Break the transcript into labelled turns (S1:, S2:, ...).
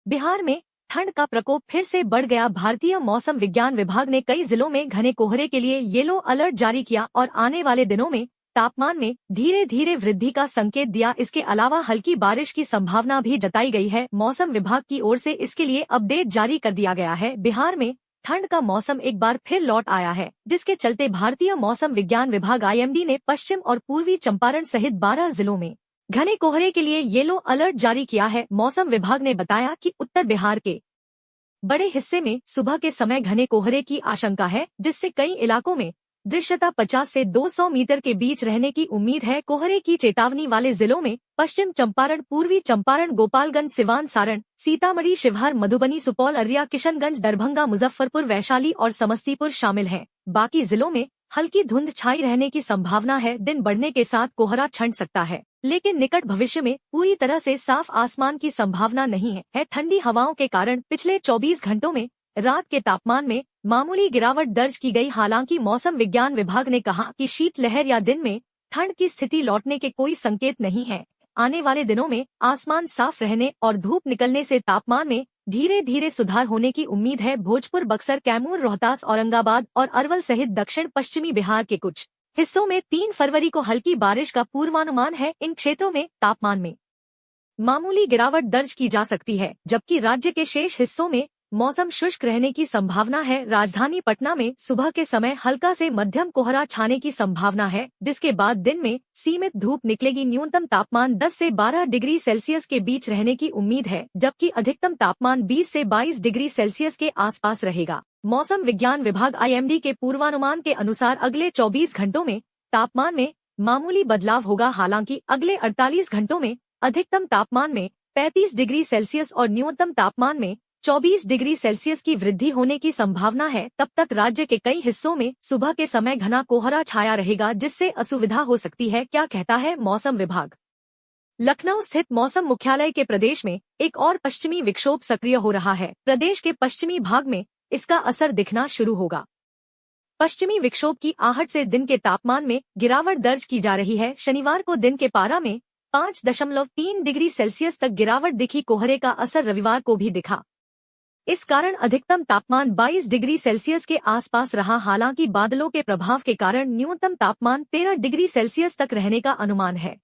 S1: बिहार में ठंड का प्रकोप फिर से बढ़ गया। भारतीय मौसम विज्ञान विभाग ने कई जिलों में घने कोहरे के लिए येलो अलर्ट जारी किया और आने वाले दिनों में तापमान में धीरे धीरे वृद्धि का संकेत दिया। इसके अलावा हल्की बारिश की संभावना भी जताई गई है। मौसम विभाग की ओर से इसके लिए अपडेट जारी कर दिया गया है। बिहार में ठंड का मौसम एक बार फिर लौट आया है, जिसके चलते भारतीय मौसम विज्ञान विभाग IMD ने पश्चिम और पूर्वी चंपारण सहित 12 जिलों में घने कोहरे के लिए येलो अलर्ट जारी किया है। मौसम विभाग ने बताया कि उत्तर बिहार के बड़े हिस्से में सुबह के समय घने कोहरे की आशंका है, जिससे कई इलाकों में दृश्यता 50 से 200 मीटर के बीच रहने की उम्मीद है। कोहरे की चेतावनी वाले जिलों में पश्चिम चंपारण, पूर्वी चंपारण, गोपालगंज, सिवान, सारण, सीतामढ़ी, शिवहर, मधुबनी, सुपौल, अररिया, किशनगंज, दरभंगा, मुजफ्फरपुर, वैशाली और समस्तीपुर शामिल हैं। बाकी जिलों में हल्की धुंध छाई रहने की संभावना है। दिन बढ़ने के साथ कोहरा छंट सकता है, लेकिन निकट भविष्य में पूरी तरह से साफ आसमान की संभावना नहीं है। ठंडी हवाओं के कारण पिछले 24 घंटों में रात के तापमान में मामूली गिरावट दर्ज की गई। हालांकि मौसम विज्ञान विभाग ने कहा कि शीतलहर या दिन में ठंड की स्थिति लौटने के कोई संकेत नहीं है। आने वाले दिनों में आसमान साफ रहने और धूप निकलने से तापमान में धीरे धीरे सुधार होने की उम्मीद है। भोजपुर, बक्सर, कैमूर, रोहतास, औरंगाबाद और अरवल सहित दक्षिण पश्चिमी बिहार के कुछ हिस्सों में 3 फरवरी को हल्की बारिश का पूर्वानुमान है। इन क्षेत्रों में तापमान में मामूली गिरावट दर्ज की जा सकती है, जबकि राज्य के शेष हिस्सों में मौसम शुष्क रहने की संभावना है। राजधानी पटना में सुबह के समय हल्का से मध्यम कोहरा छाने की संभावना है, जिसके बाद दिन में सीमित धूप निकलेगी। न्यूनतम तापमान 10 से 12 डिग्री सेल्सियस के बीच रहने की उम्मीद है, जबकि अधिकतम तापमान 20 से 22 डिग्री सेल्सियस के आसपास रहेगा। मौसम विज्ञान विभाग IMD के पूर्वानुमान के अनुसार अगले 24 घंटों में तापमान में मामूली बदलाव होगा। हालांकि अगले 48 घंटों में अधिकतम तापमान में 35 डिग्री सेल्सियस और न्यूनतम तापमान में 24 डिग्री सेल्सियस की वृद्धि होने की संभावना है। तब तक राज्य के कई हिस्सों में सुबह के समय घना कोहरा छाया रहेगा, जिससे असुविधा हो सकती है। क्या कहता है मौसम विभाग? लखनऊ स्थित मौसम मुख्यालय के प्रदेश में एक और पश्चिमी विक्षोभ सक्रिय हो रहा है। प्रदेश के पश्चिमी भाग में इसका असर दिखना शुरू होगा। पश्चिमी विक्षोभ की आहट से दिन के तापमान में गिरावट दर्ज की जा रही है। शनिवार को दिन के पारा में 5.3 डिग्री सेल्सियस तक गिरावट दिखी। कोहरे का असर रविवार को भी दिखा। इस कारण अधिकतम तापमान 22 डिग्री सेल्सियस के आसपास रहा। हालांकि बादलों के प्रभाव के कारण न्यूनतम तापमान 13 डिग्री सेल्सियस तक रहने का अनुमान है।